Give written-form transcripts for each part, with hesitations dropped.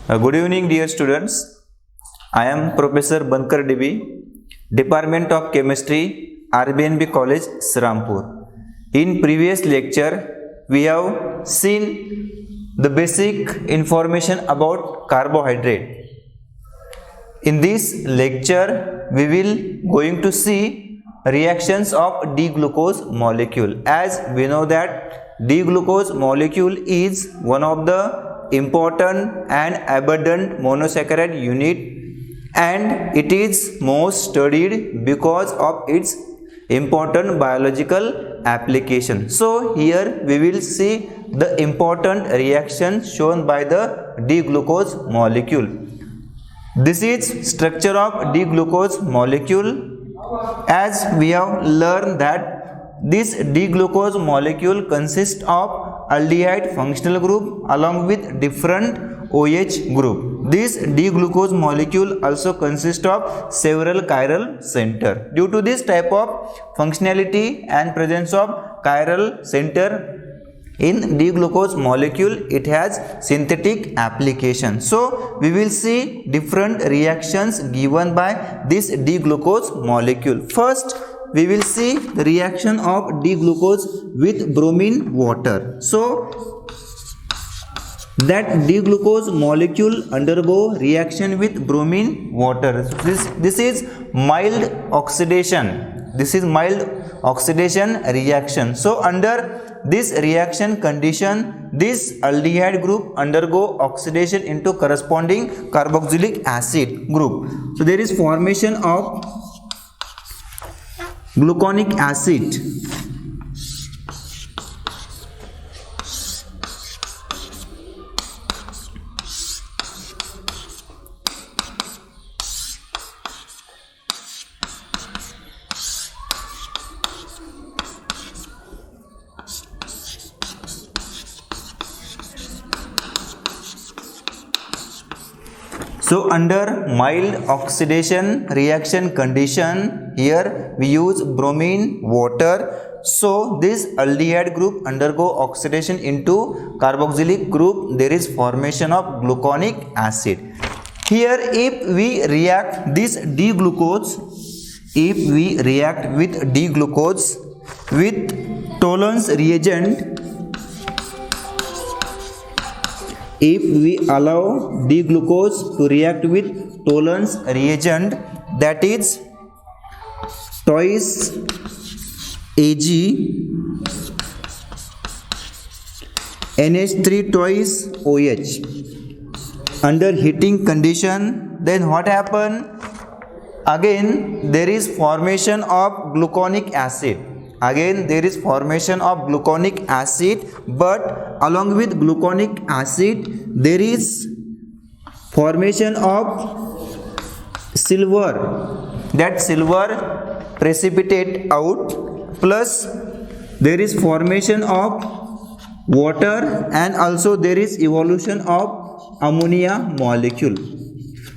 Good evening, dear students. I am Professor Bankar DB, Department of Chemistry, RBNB College, Srampur. In previous lecture, we have seen the basic information about carbohydrate. In this lecture, we will going to see reactions of D-glucose molecule. As we know that D-glucose molecule is one of the important and abundant monosaccharide unit, and it is most studied because of its important biological application. So here we will see the important reaction shown by the D-glucose molecule. This is structure of D-glucose molecule. As we have learned that this D-glucose molecule consists of aldehyde functional group along with different OH group. This D-glucose molecule also consists of several chiral center. Due to this type of functionality and presence of chiral center in D-glucose molecule, it has synthetic application. So we will see different reactions given by this D-glucose molecule. First, we will see the reaction of D-glucose with bromine water. So that D-glucose molecule undergo reaction with bromine water. This is mild oxidation. This is mild oxidation reaction. So under this reaction condition, this aldehyde group undergo oxidation into corresponding carboxylic acid group. So there is formation of gluconic acid. So under mild oxidation reaction condition, here we use bromine water. So this aldehyde group undergo oxidation into carboxylic group. There is formation of gluconic acid. Here if we react this D-glucose, if we react with D-glucose with Tollens reagent, if we allow D-glucose to react with Tollens reagent, that is twice Ag NH3 twice OH under heating condition, then what happen? Again there is formation of gluconic acid. Again there is formation of gluconic acid, but along with gluconic acid there is formation of silver. That silver precipitate out, plus there is formation of water, and also there is evolution of ammonia molecule.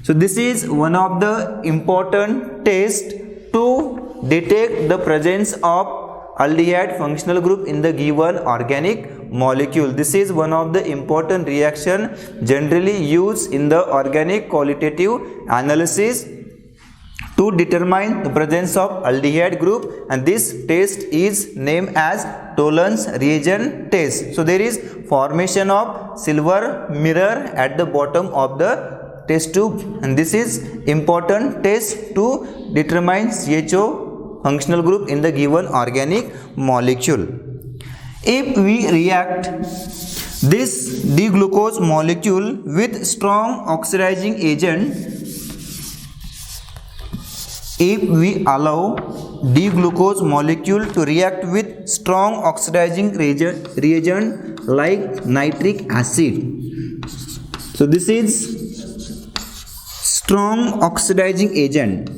So this is one of the important tests to detect the presence of aldehyde functional group in the given organic molecule. This is one of the important reaction generally used in the organic qualitative analysis to determine the presence of aldehyde group, and this test is named as Tollens reagent test. So there is formation of silver mirror at the bottom of the test tube, and this is important test to determine CHO functional group in the given organic molecule. If we react this D-glucose molecule with strong oxidizing agent, if we allow D-glucose molecule to react with strong oxidizing reagent like nitric acid, so this is strong oxidizing agent.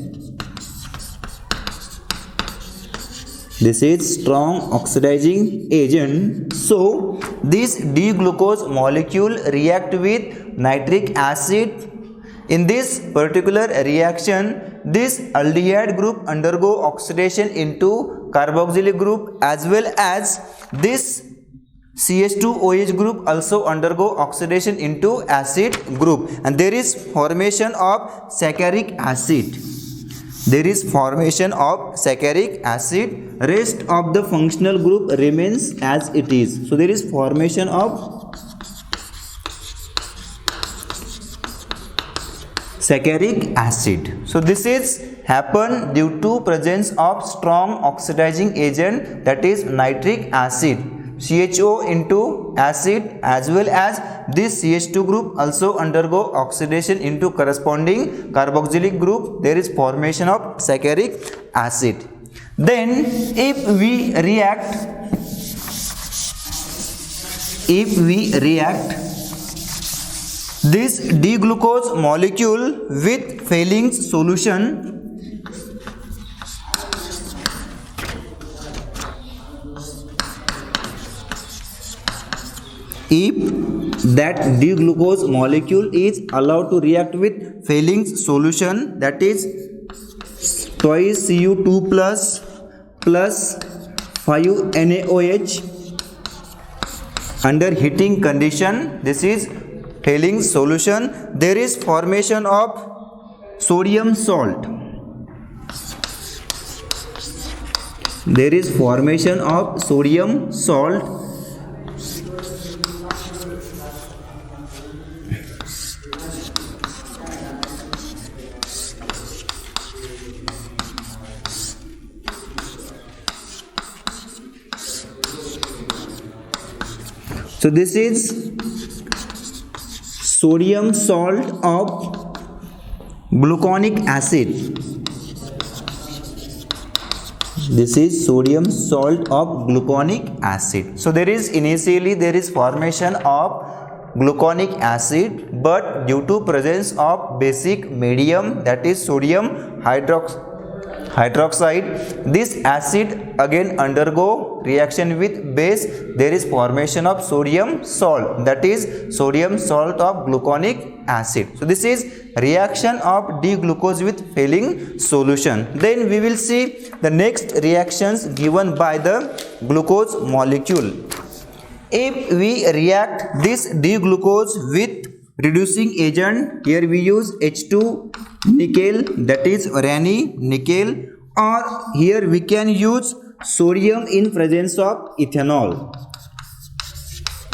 This is strong oxidizing agent. So this D-glucose molecule react with nitric acid. In this particular reaction, this aldehyde group undergo oxidation into carboxylic group, as well as this CH2OH group also undergo oxidation into acid group, and there is formation of saccharic acid. There is formation of saccharic acid. Rest of the functional group remains as it is. So there is formation of saccharic acid. So this is happen due to presence of strong oxidizing agent, that is nitric acid. CHO into acid, as well as this CH2 group also undergo oxidation into corresponding carboxylic group. There is formation of saccharic acid. Then if we react this D-glucose molecule with Fehling's solution, if that D-glucose molecule is allowed to react with Fehling's solution, that is twice Cu2 plus 5NaOH under heating condition, this is Fehling's solution, there is formation of sodium salt. There is formation of sodium salt. So this is sodium salt of gluconic acid. This is sodium salt of gluconic acid. So there is initially formation of gluconic acid, but due to presence of basic medium, that is sodium hydroxide, this acid again undergo reaction with base. There is formation of sodium salt, that is sodium salt of gluconic acid. So this is reaction of D-glucose with Fehling solution. Then we will see the next reactions given by the glucose molecule. If we react this D-glucose with reducing agent, here we use H2 nickel, that is Raney nickel, or here we can use sodium in presence of ethanol.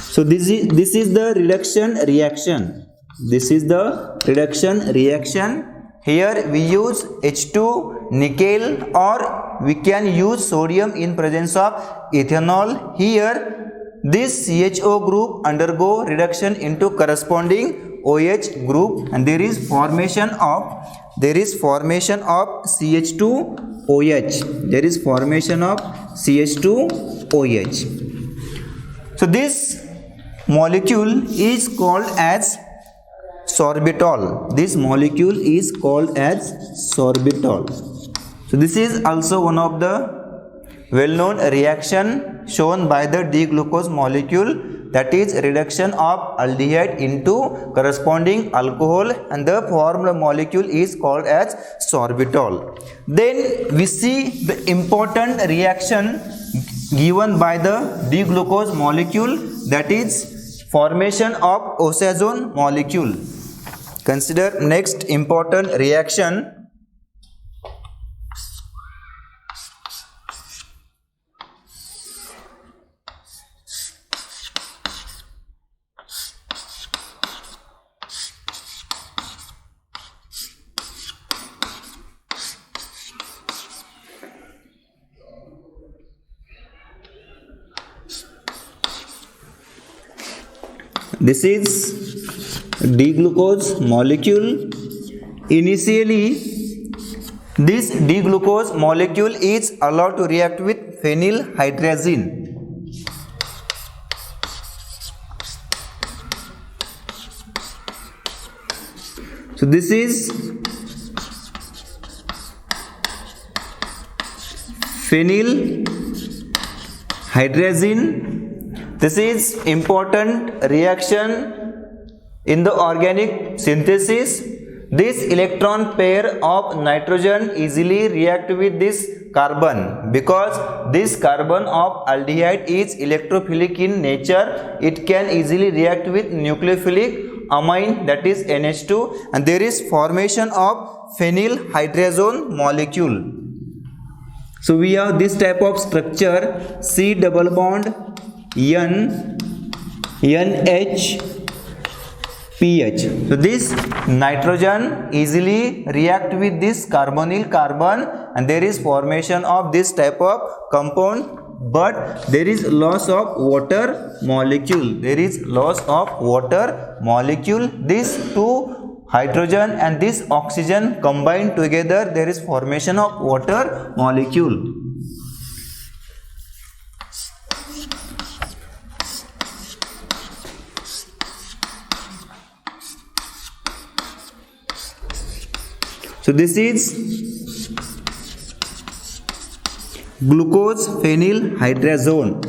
So this is the reduction reaction. This is the reduction reaction. Here we use H2 nickel, or we can use sodium in presence of ethanol. Here this CHO group undergo reduction into corresponding OH group, and there is formation of CH2OH. There is formation of CH2OH. So this molecule is called as sorbitol. This molecule is called as sorbitol. So this is also one of the well-known reaction shown by the D-glucose molecule, that is reduction of aldehyde into corresponding alcohol, and the formed molecule is called as sorbitol. Then we see the important reaction given by the D-glucose molecule, that is formation of oxazone molecule. Consider next important reaction. This is D-glucose molecule. Initially, this D-glucose molecule is allowed to react with phenylhydrazine. So this is phenylhydrazine. This is important reaction in the organic synthesis. This electron pair of nitrogen easily react with this carbon, because this carbon of aldehyde is electrophilic in nature. It can easily react with nucleophilic amine, that is NH2, and there is formation of phenylhydrazone molecule. So we have this type of structure, C double bond N NH PH. So this nitrogen easily react with this carbonyl carbon, and there is formation of this type of compound, but there is loss of water molecule. There is loss of water molecule. These two hydrogen and this oxygen combined together, there is formation of water molecule. So this is glucose phenylhydrazone.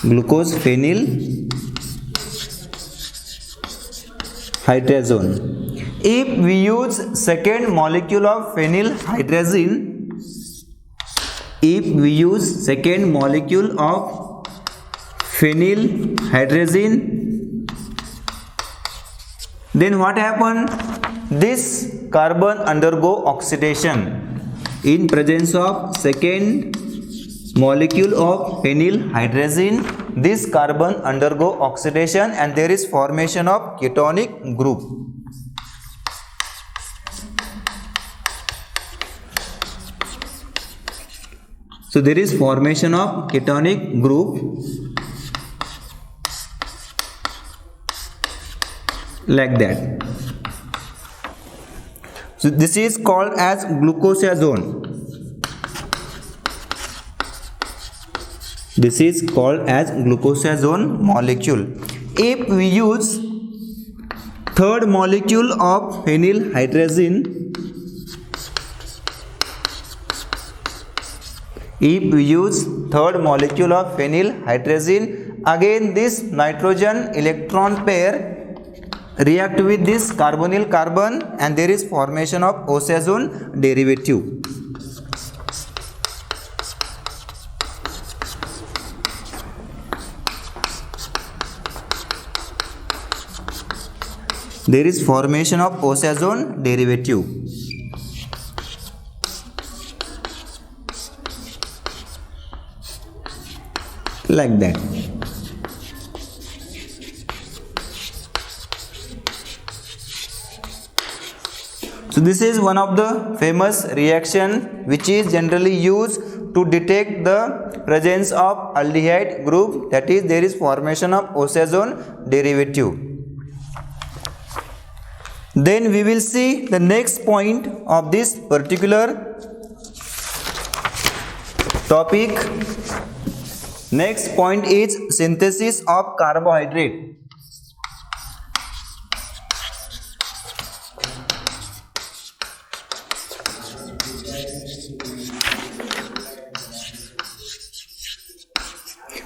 Glucose phenylhydrazone. If we use second molecule of phenylhydrazine, if we use second molecule of phenylhydrazine, then what happen? This carbon undergo oxidation. In presence of second molecule of phenylhydrazine, this carbon undergo oxidation and there is formation of ketonic group. So there is formation of ketonic group like that. So this is called as glucosidone. This is called as glucosidone molecule. If we use third molecule of phenylhydrazine, if we use third molecule of phenylhydrazine, again this nitrogen electron pair react with this carbonyl carbon and there is formation of oxazone derivative. There is formation of oxazone derivative. Like that. So this is one of the famous reaction which is generally used to detect the presence of aldehyde group, that is there is formation of oxazone derivative. Then we will see the next point of this particular topic. Next point is synthesis of carbohydrate.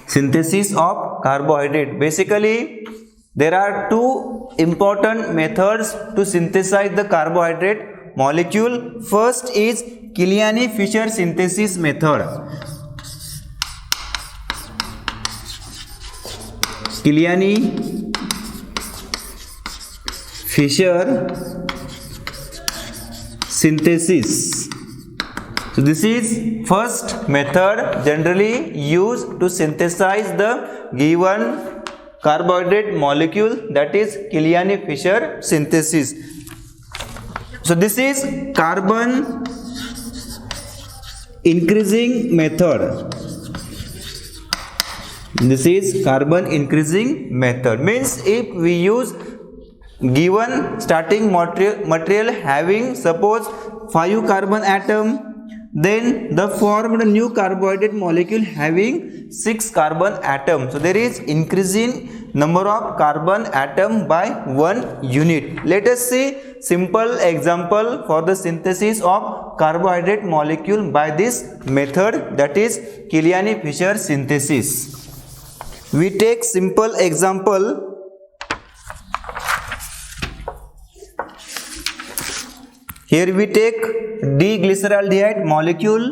Synthesis of carbohydrate. Basically, there are two important methods to synthesize the carbohydrate molecule. First is Killiani-Fischer synthesis method. Killiani-Fischer synthesis. So this is first method generally used to synthesize the given carbohydrate molecule, that is Killiani-Fischer synthesis. So this is carbon increasing method. This is carbon increasing method. Means if we use given starting material having suppose 5 carbon atom, then the formed new carbohydrate molecule having 6 carbon atom. So there is increasing number of carbon atom by 1 unit. Let us see simple example for the synthesis of carbohydrate molecule by this method, that is Killiani-Fischer synthesis. We take simple example. Here we take D-glyceraldehyde molecule.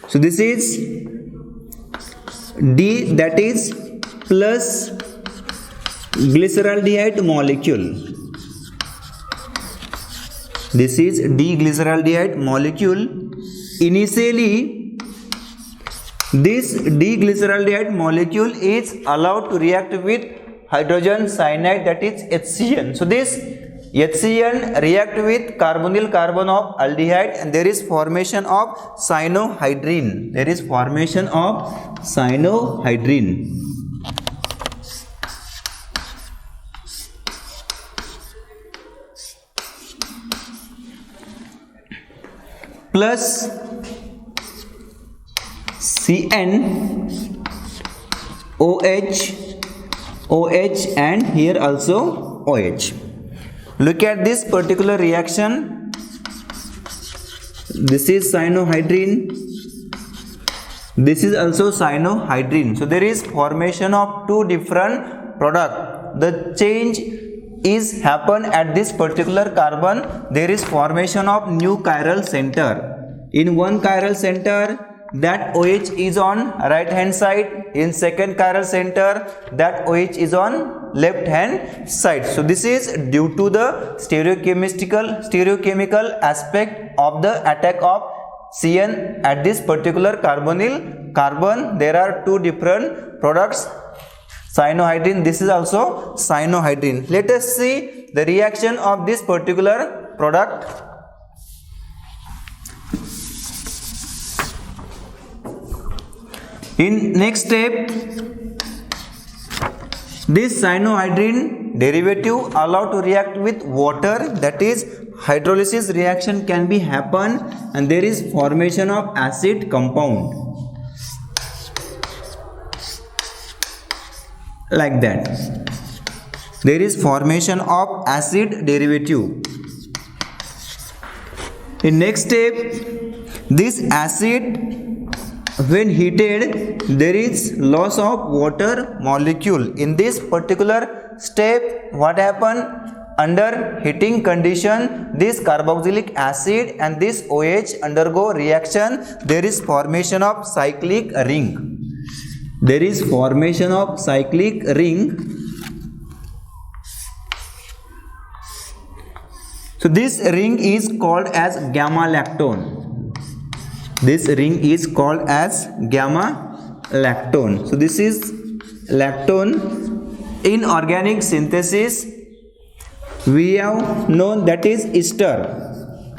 So this is D, that is plus glyceraldehyde molecule. This is D-glyceraldehyde molecule. Initially, this D-glyceraldehyde molecule is allowed to react with hydrogen cyanide, that is HCN. So this HCN react with carbonyl carbon of aldehyde, and there is formation of cyanohydrine. There is formation of cyanohydrine. Plus Cn, OH, OH, and here also OH. Look at this particular reaction. This is cyanohydrine. This is also cyanohydrine. So there is formation of two different products. The change is happen at this particular carbon. There is formation of new chiral center. In one chiral center, that OH is on right hand side. In second chiral center, that OH is on left hand side. So this is due to the stereochemical aspect of the attack of CN at this particular carbonyl carbon. There are two different products, cyanohydrine. This is also cyanohydrine. Let us see the reaction of this particular product. In next step, this cyanohydrine derivative allowed to react with water, that is hydrolysis reaction can be happen, and there is formation of acid compound like that. There is formation of acid derivative. In next step, this acid when heated, there is loss of water molecule. In this particular step, what happened? Under heating condition, this carboxylic acid and this OH undergo reaction. There is formation of cyclic ring. There is formation of cyclic ring. So this ring is called as gamma lactone. This ring is called as gamma lactone. So this is lactone. In organic synthesis, we have known that is ester.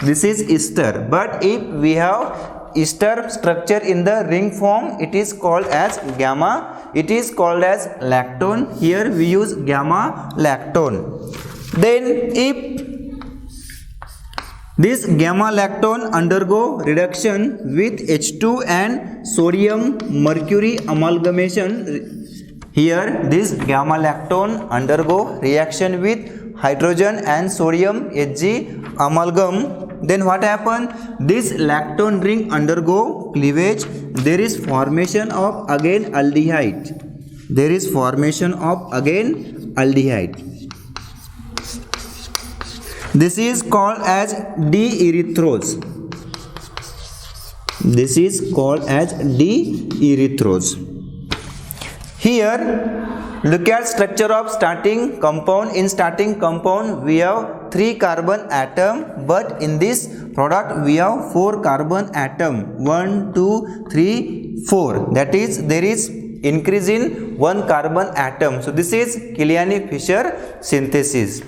This is ester. But if we have ester structure in the ring form, it is called as gamma. It is called as lactone. Here we use gamma lactone. Then if this gamma lactone undergo reduction with H2 and sodium mercury amalgamation. Here this gamma lactone undergo reaction with hydrogen and sodium Hg amalgam. Then what happen? This lactone ring undergo cleavage. There is formation of again aldehyde. There is formation of again aldehyde. This is called as D-erythrose. This is called as D-erythrose. Here, look at structure of starting compound. In starting compound, we have 3 carbon atom, but in this product, we have 4 carbon atom. 1, 2, 3, 4. That is, there is increase in 1 carbon atom. So this is Killiani-Fischer synthesis.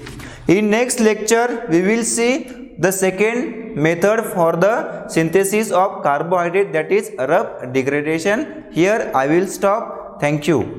In next lecture, we will see the second method for the synthesis of carbohydrate, that is rough degradation. Here I will stop. Thank you.